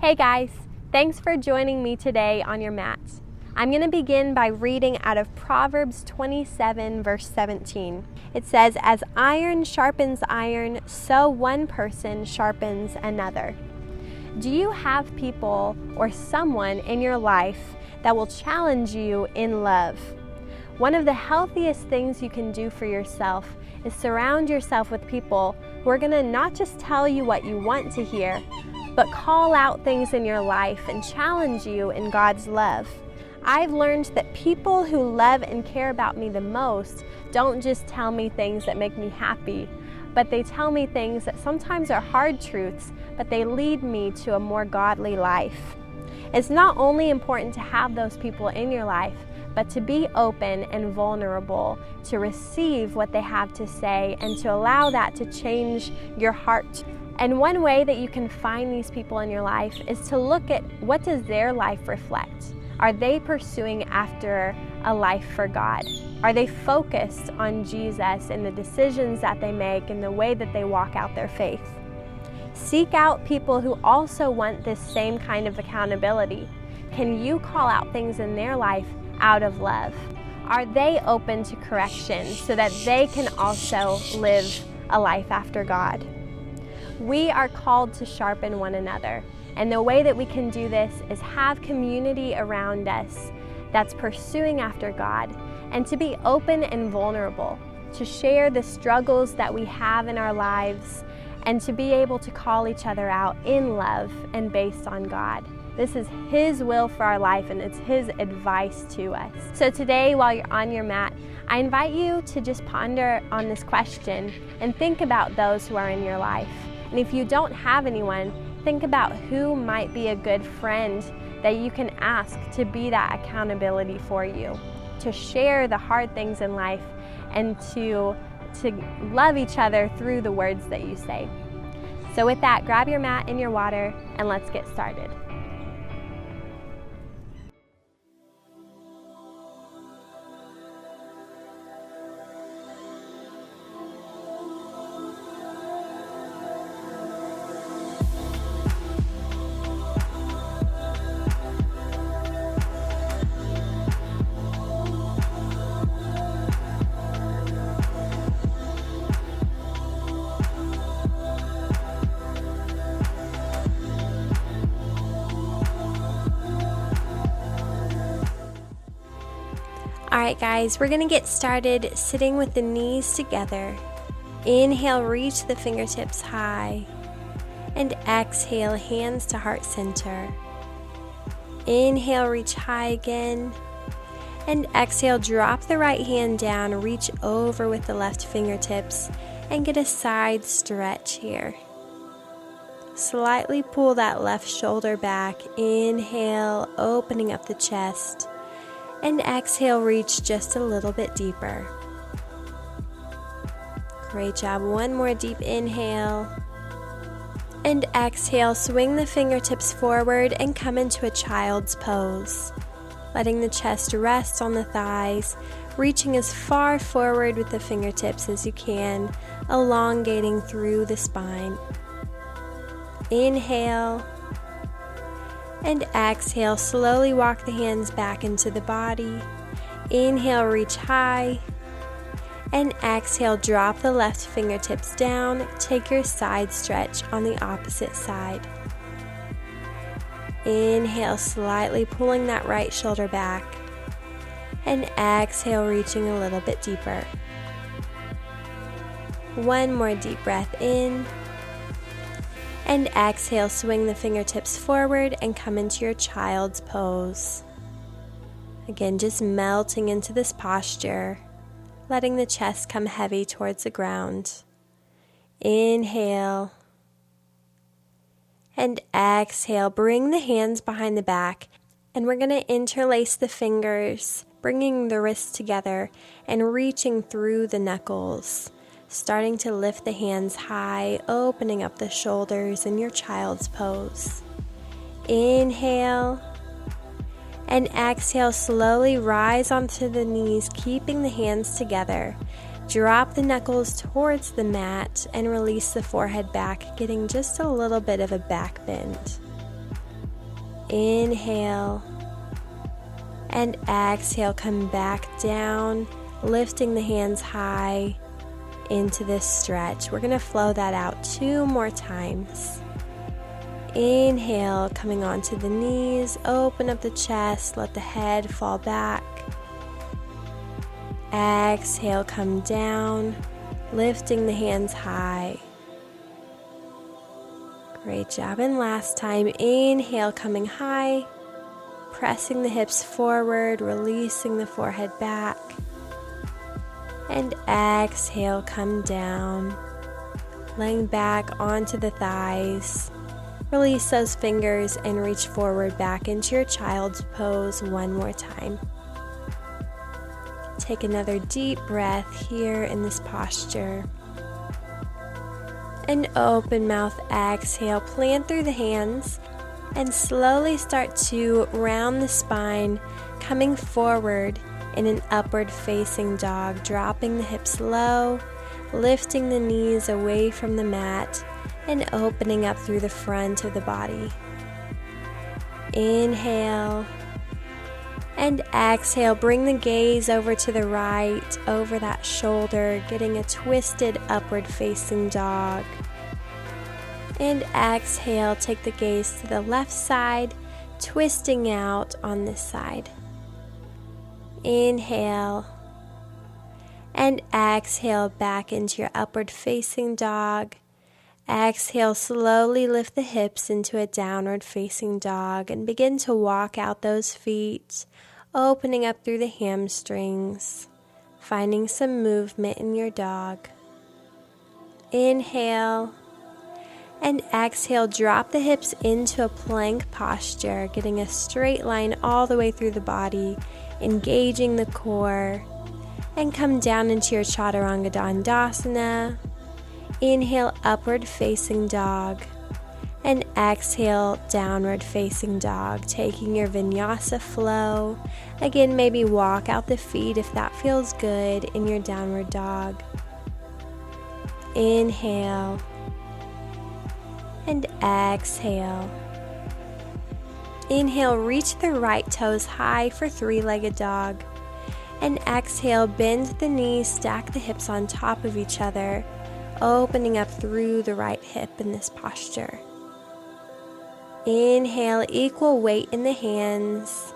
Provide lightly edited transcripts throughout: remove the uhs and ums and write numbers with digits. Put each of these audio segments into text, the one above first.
Hey guys, thanks for joining me today on your mat. I'm going to begin by reading out of Proverbs 27 verse 17. It says, "As iron sharpens iron, so one person sharpens another." Do you have people or someone in your life that will challenge you in love? One of the healthiest things you can do for yourself is surround yourself with people who are going to not just tell you what you want to hear, but call out things in your life and challenge you in God's love. I've learned that people who love and care about me the most don't just tell me things that make me happy, but they tell me things that sometimes are hard truths, but they lead me to a more godly life. It's not only important to have those people in your life, but to be open and vulnerable, to receive what they have to say and to allow that to change your heart. And one way that you can find these people in your life is to look at what does their life reflect. Are they pursuing after a life for God? Are they focused on Jesus and the decisions that they make and the way that they walk out their faith? Seek out people who also want this same kind of accountability. Can you call out things in their life out of love? Are they open to correction so that they can also live a life after God? We are called to sharpen one another. And the way that we can do this is have community around us that's pursuing after God, and to be open and vulnerable, to share the struggles that we have in our lives, and to be able to call each other out in love and based on God. This is His will for our life, and it's His advice to us. So today, while you're on your mat, I invite you to just ponder on this question and think about those who are in your life. And if you don't have anyone, think about who might be a good friend that you can ask to be that accountability for you, to share the hard things in life and to love each other through the words that you say. So with that, grab your mat and your water and let's get started. Alright guys, we're going to get started sitting with the knees together. Inhale, reach the fingertips high. And exhale, hands to heart center. Inhale, reach high again. And exhale, drop the right hand down, reach over with the left fingertips, and get a side stretch here. Slightly pull that left shoulder back. Inhale, opening up the chest. And exhale, reach just a little bit deeper. Great job. One more deep inhale. And exhale, swing the fingertips forward and come into a child's pose. Letting the chest rest on the thighs, reaching as far forward with the fingertips as you can, elongating through the spine. Inhale. And exhale, slowly walk the hands back into the body. Inhale, reach high. And exhale, drop the left fingertips down. Take your side stretch on the opposite side. Inhale, slightly pulling that right shoulder back. And exhale, reaching a little bit deeper. One more deep breath in. And exhale, swing the fingertips forward and come into your child's pose. Again, just melting into this posture, letting the chest come heavy towards the ground. Inhale. And exhale, bring the hands behind the back. And we're going to interlace the fingers, bringing the wrists together and reaching through the knuckles. Starting to lift the hands high, opening up the shoulders in your child's pose. Inhale. And exhale, slowly rise onto the knees, keeping the hands together. Drop the knuckles towards the mat and release the forehead back, getting just a little bit of a back bend. Inhale. And exhale, come back down, lifting the hands high into this stretch. We're going to flow that out 2 more times. Inhale, coming onto the knees, open up the chest, let the head fall back. Exhale, come down, lifting the hands high. Great job. And last time, inhale, coming high, pressing the hips forward, releasing the forehead back. And exhale, come down, laying back onto the thighs. Release those fingers and reach forward back into your child's pose 1 more time. Take another deep breath here in this posture. And open mouth, exhale, plant through the hands and slowly start to round the spine, coming forward in an upward facing dog, dropping the hips low, lifting the knees away from the mat, and opening up through the front of the body. Inhale. And exhale, bring the gaze over to the right, over that shoulder, getting a twisted upward facing dog. And exhale, take the gaze to the left side, twisting out on this side. Inhale. And exhale back into your upward facing dog. Exhale, slowly lift the hips into a downward facing dog and begin to walk out those feet, opening up through the hamstrings, finding some movement in your dog. Inhale. And exhale, drop the hips into a plank posture, getting a straight line all the way through the body, engaging the core, and come down into your Chaturanga Dandasana. Inhale, upward facing dog, and exhale, downward facing dog, taking your Vinyasa flow. Again, maybe walk out the feet if that feels good in your downward dog. Inhale, and exhale. Inhale, reach the right toes high for 3-legged dog, and exhale, bend the knees, stack the hips on top of each other, opening up through the right hip in this posture. Inhale, equal weight in the hands.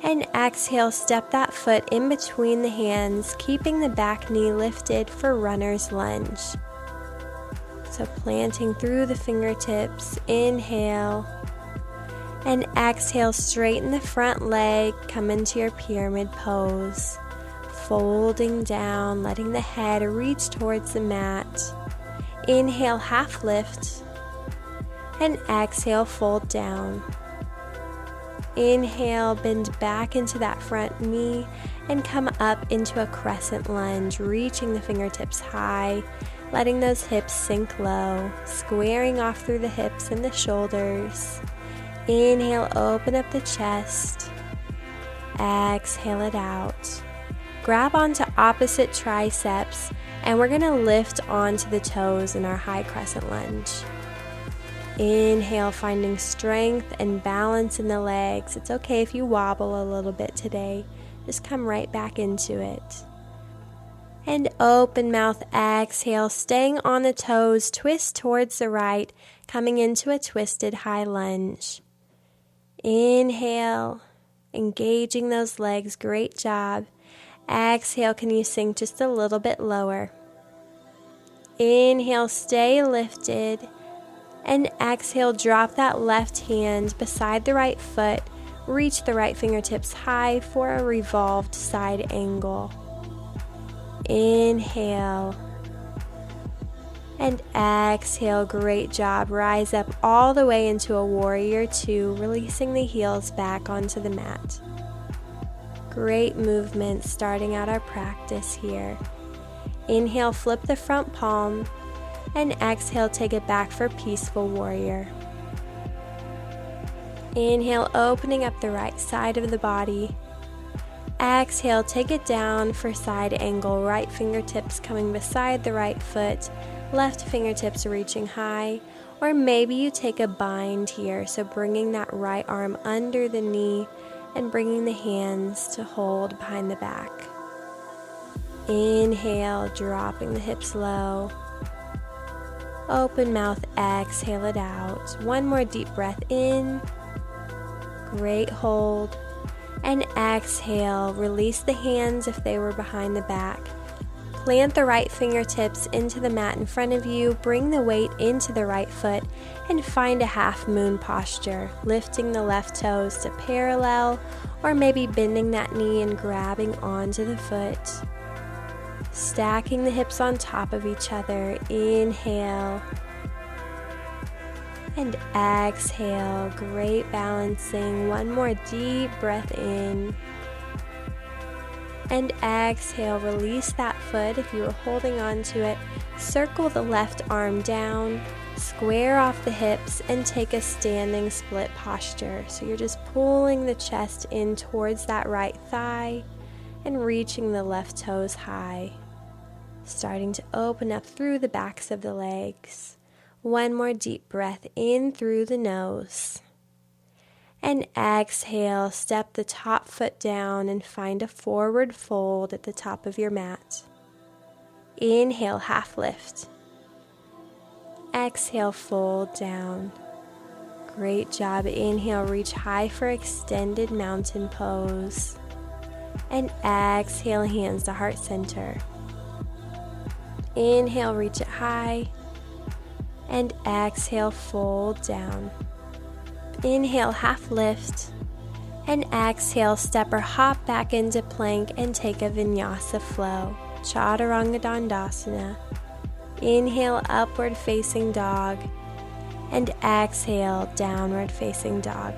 And exhale, step that foot in between the hands, keeping the back knee lifted for runner's lunge. So planting through the fingertips, inhale. And exhale, straighten the front leg, come into your pyramid pose. Folding down, letting the head reach towards the mat. Inhale, half lift. And exhale, fold down. Inhale, bend back into that front knee and come up into a crescent lunge, reaching the fingertips high, letting those hips sink low, squaring off through the hips and the shoulders. Inhale, open up the chest. Exhale it out. Grab onto opposite triceps, and we're going to lift onto the toes in our high crescent lunge. Inhale, finding strength and balance in the legs. It's okay if you wobble a little bit today. Just come right back into it. And open mouth, exhale, staying on the toes, twist towards the right, coming into a twisted high lunge. Inhale, engaging those legs, great job. Exhale, can you sink just a little bit lower? Inhale, stay lifted. And exhale, drop that left hand beside the right foot. Reach the right fingertips high for a revolved side angle. Inhale. And exhale, great job. Rise up all the way into a warrior 2, releasing the heels back onto the mat. Great movement starting out our practice here. Inhale, flip the front palm, and exhale, take it back for peaceful warrior. Inhale, opening up the right side of the body. Exhale, take it down for side angle, right fingertips coming beside the right foot, left fingertips reaching high, Or maybe you take a bind here, so bringing that right arm under the knee and bringing the hands to hold behind the back. Inhale, dropping the hips low. Open mouth, exhale it out. One more deep breath in. Great hold. And exhale, release the hands if they were behind the back. Plant the right fingertips into the mat in front of you. Bring the weight into the right foot and find a half moon posture, lifting the left toes to parallel, or maybe bending that knee and grabbing onto the foot. Stacking the hips on top of each other. Inhale. And exhale. Great balancing. One more deep breath in. And exhale, release that foot if you were holding on to it. Circle the left arm down, square off the hips, and take a standing split posture. So you're just pulling the chest in towards that right thigh and reaching the left toes high. Starting to open up through the backs of the legs. One more deep breath in through the nose. And exhale, step the top foot down and find a forward fold at the top of your mat. Inhale, half lift. Exhale, fold down. Great job. Inhale, reach high for extended mountain pose. And exhale, hands to heart center. Inhale, reach it high. And exhale, fold down. Inhale, half lift, and exhale, step or hop back into plank and take a Vinyasa flow, Chaturanga Dandasana. Inhale, upward facing dog, and exhale, downward facing dog.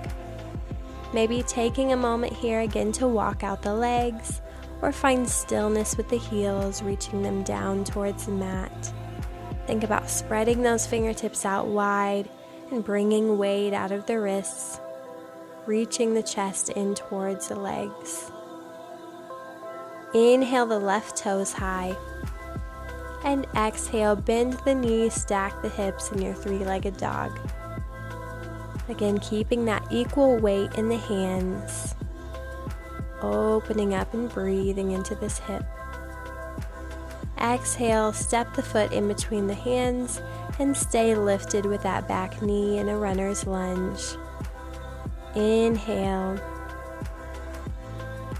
Maybe taking a moment here again to walk out the legs, or find stillness with the heels, reaching them down towards the mat. Think about spreading those fingertips out wide, and bringing weight out of the wrists, reaching the chest in towards the legs. Inhale the left toes high, and exhale, bend the knees, stack the hips in your three-legged dog. Again, keeping that equal weight in the hands, opening up and breathing into this hip. Exhale, step the foot in between the hands and stay lifted with that back knee in a runner's lunge. Inhale.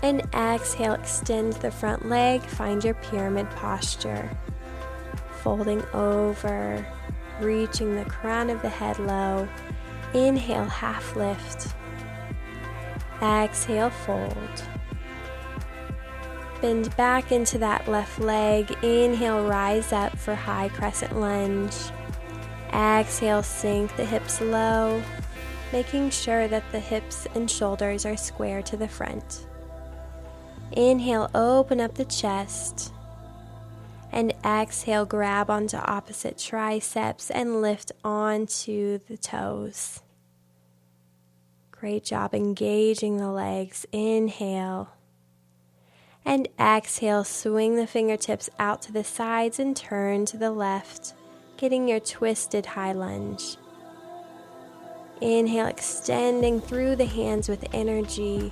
And exhale, extend the front leg, find your pyramid posture. Folding over, reaching the crown of the head low. Inhale, half lift. Exhale, fold. Bend back into that left leg. Inhale, rise up for high crescent lunge. Exhale, sink the hips low, making sure that the hips and shoulders are square to the front. Inhale, open up the chest. And exhale, grab onto opposite triceps and lift onto the toes. Great job engaging the legs. Inhale. And exhale, swing the fingertips out to the sides and turn to the left, getting your twisted high lunge. Inhale, extending through the hands with energy.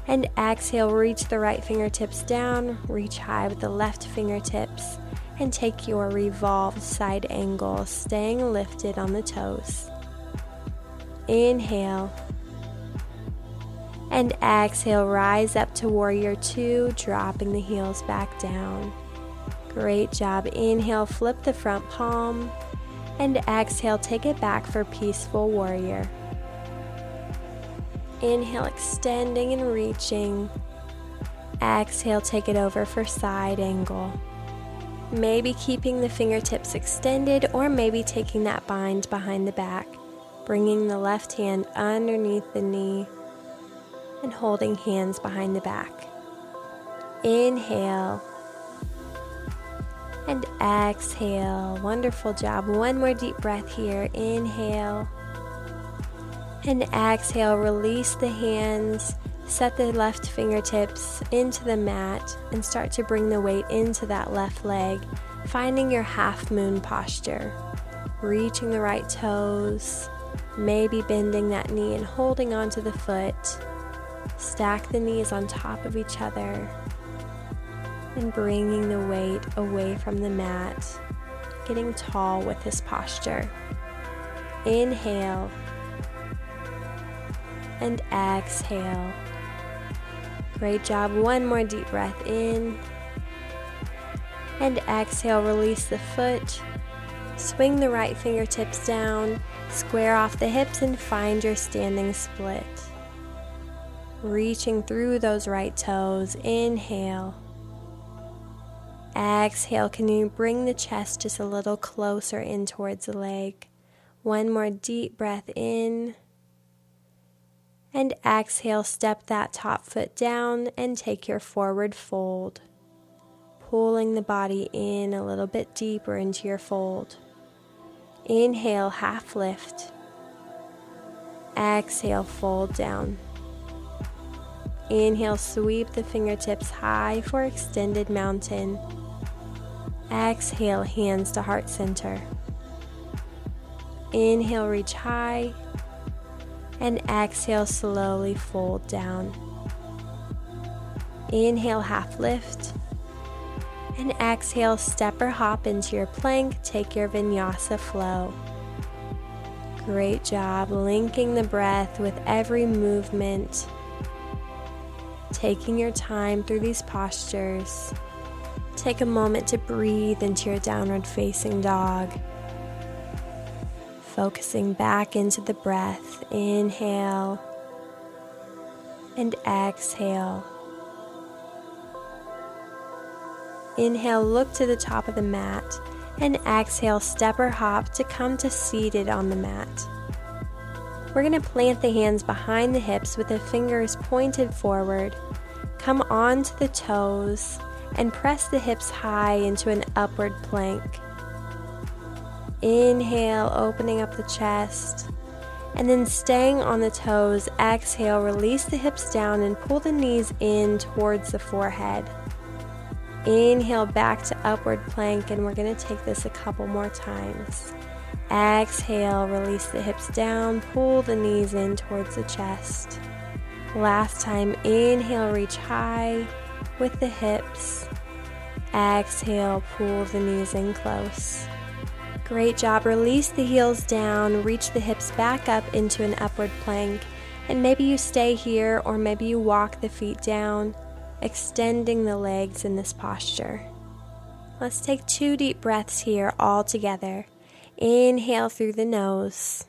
And exhale, reach the right fingertips down, reach high with the left fingertips, and take your revolved side angle, staying lifted on the toes. Inhale. And exhale, rise up to warrior two, dropping the heels back down. Great job. Inhale, flip the front palm, and exhale, take it back for peaceful warrior. Inhale, extending and reaching. Exhale, take it over for side angle. Maybe keeping the fingertips extended, or maybe taking that bind behind the back, bringing the left hand underneath the knee, and holding hands behind the back. Inhale. And exhale. Wonderful job. One more deep breath here. Inhale. And exhale. Release the hands. Set the left fingertips into the mat and start to bring the weight into that left leg, finding your half moon posture. reaching the right toes, maybe bending that knee and holding onto the foot. Stack the knees on top of each other and bringing the weight away from the mat, getting tall with this posture. Inhale and exhale. Great job. One more deep breath in and exhale. Release the foot. Swing the right fingertips down, square off the hips and find your standing split. Reaching through those right toes. Inhale. Exhale. Can you bring the chest just a little closer in towards the leg? One more deep breath in. And exhale. Step that top foot down and take your forward fold. Pulling the body in a little bit deeper into your fold. Inhale, half lift. Exhale, fold down. Inhale, sweep the fingertips high for extended mountain. Exhale, hands to heart center. Inhale, reach high. And exhale, slowly fold down. Inhale, half lift. And exhale, step or hop into your plank. Take your Vinyasa flow. Great job, linking the breath with every movement. Taking your time through these postures. Take a moment to breathe into your downward facing dog. Focusing back into the breath. Inhale and exhale. Inhale, look to the top of the mat, and exhale, step or hop to come to seated on the mat. We're going to plant the hands behind the hips with the fingers pointed forward. Come onto the toes and press the hips high into an upward plank. Inhale, opening up the chest, and then staying on the toes. Exhale, release the hips down and pull the knees in towards the forehead. Inhale, back to upward plank, and we're going to take this a couple more times. Exhale, release the hips down, pull the knees in towards the chest. Last time, inhale, reach high with the hips. Exhale, pull the knees in close. Great job. Release the heels down, reach the hips back up into an upward plank, and maybe you stay here or maybe you walk the feet down, extending the legs in this posture. Let's take 2 deep breaths here all together. Inhale through the nose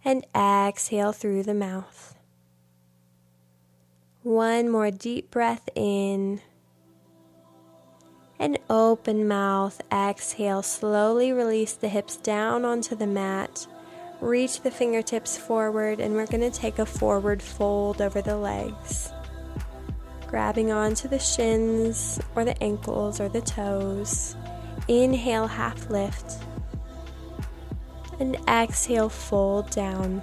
and exhale through the mouth. One more deep breath in and open mouth. Exhale, slowly release the hips down onto the mat. Reach the fingertips forward, and we're going to take a forward fold over the legs. Grabbing onto the shins or the ankles or the toes. Inhale, half lift. And exhale, fold down.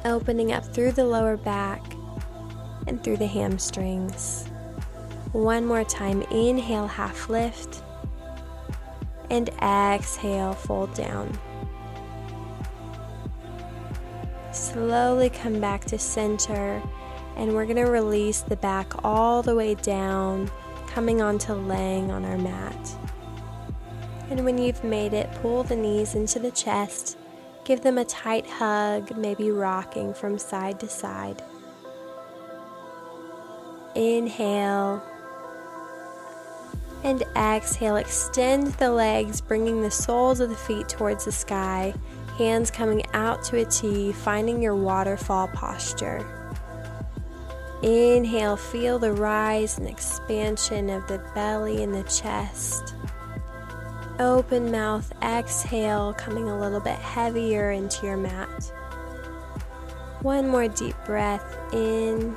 Opening up through the lower back and through the hamstrings. One more time. Inhale, half lift. And exhale, fold down. Slowly come back to center. And we're going to release the back all the way down, coming onto laying on our mat. And when you've made it, pull the knees into the chest, give them a tight hug, maybe rocking from side to side. Inhale and exhale. Extend the legs, bringing the soles of the feet towards the sky, hands coming out to a T, finding your waterfall posture. Inhale, feel the rise and expansion of the belly and the chest. Open mouth, exhale, coming a little bit heavier into your mat. One more deep breath in.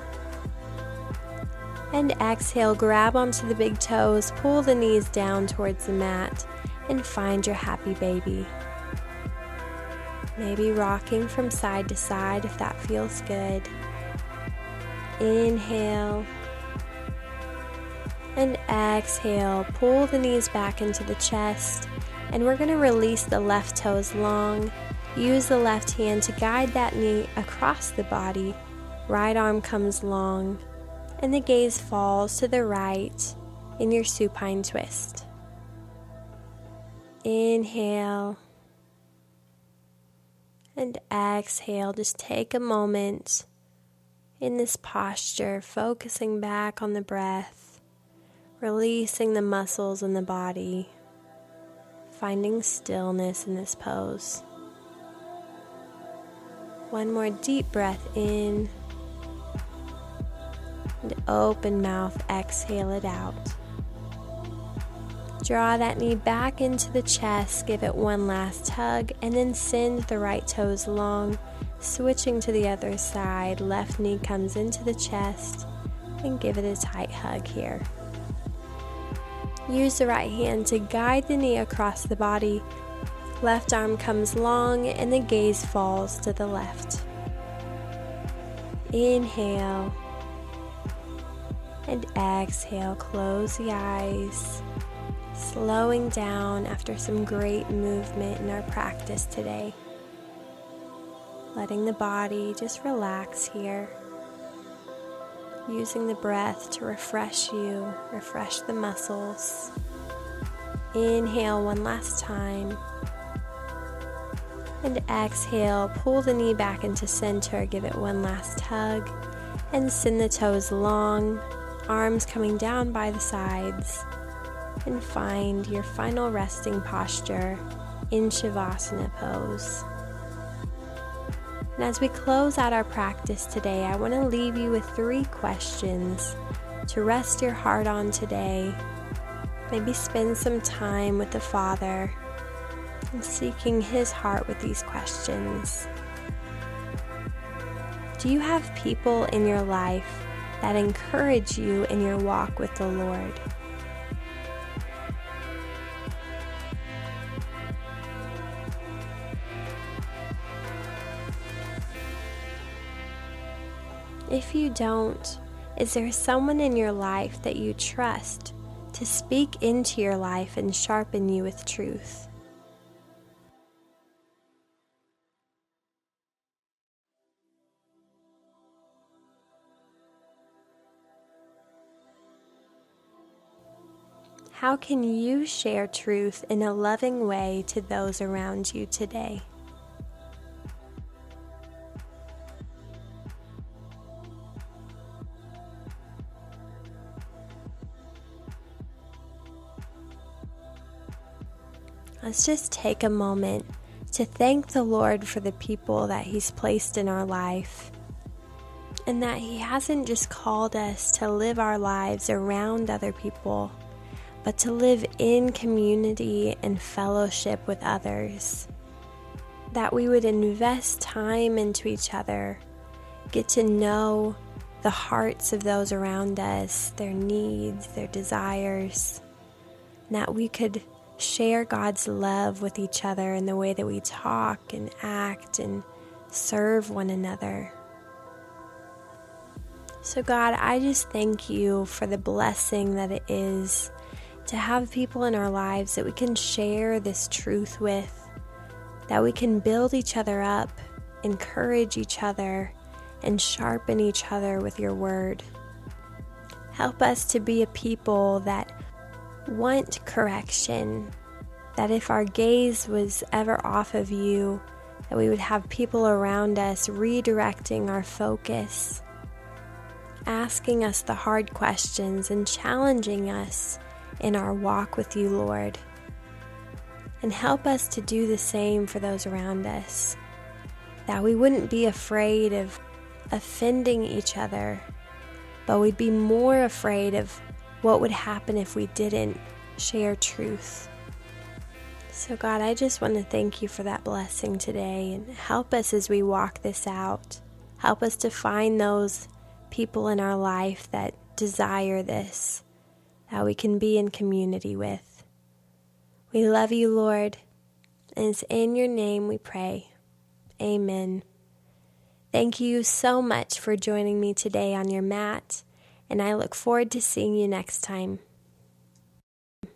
And exhale, grab onto the big toes, pull the knees down towards the mat, and find your happy baby. Maybe rocking from side to side if that feels good. Inhale and exhale. Pull the knees back into the chest And we're going to release the left toes long. Use the left hand to guide that knee across the body. Right arm comes long, and the gaze falls to the right in your supine twist. Inhale and exhale. Just take a moment in this posture, focusing back on the breath, releasing the muscles in the body, finding stillness in this pose. One more deep breath in, and open mouth, exhale it out. Draw that knee back into the chest, give it one last tug, and then send the right toes long, switching to the other side. Left knee comes into the chest, and give it a tight hug here. Use the right hand to guide the knee across the body. Left arm comes long, and the gaze falls to the left. Inhale and exhale. Close the eyes, slowing down after some great movement in our practice today. Letting the body just relax here. Using the breath to refresh you, refresh the muscles. Inhale one last time. And exhale, pull the knee back into center, give it one last hug, and send the toes long, arms coming down by the sides, and find your final resting posture in Shavasana pose. And as we close out our practice today, I want to leave you with 3 questions to rest your heart on today. Maybe spend some time with the Father and seeking His heart with these questions. Do you have people in your life that encourage you in your walk with the Lord? If you don't, is there someone in your life that you trust to speak into your life and sharpen you with truth? How can you share truth in a loving way to those around you today? Let's just take a moment to thank the Lord for the people that He's placed in our life, and that He hasn't just called us to live our lives around other people, but to live in community and fellowship with others. That we would invest time into each other, get to know the hearts of those around us, their needs, their desires, and that we could share God's love with each other in the way that we talk and act and serve one another. So God, I just thank you for the blessing that it is to have people in our lives that we can share this truth with, that we can build each other up, encourage each other, and sharpen each other with your word. Help us to be a people that want correction, that if our gaze was ever off of you, that we would have people around us redirecting our focus, asking us the hard questions and challenging us in our walk with you, Lord. And help us to do the same for those around us, that we wouldn't be afraid of offending each other, but we'd be more afraid of what would happen if we didn't share truth. So God, I just want to thank you for that blessing today, and help us as we walk this out. Help us to find those people in our life that desire this, that we can be in community with. We love you, Lord, and it's in your name we pray. Amen. Thank you so much for joining me today on your mat, and I look forward to seeing you next time.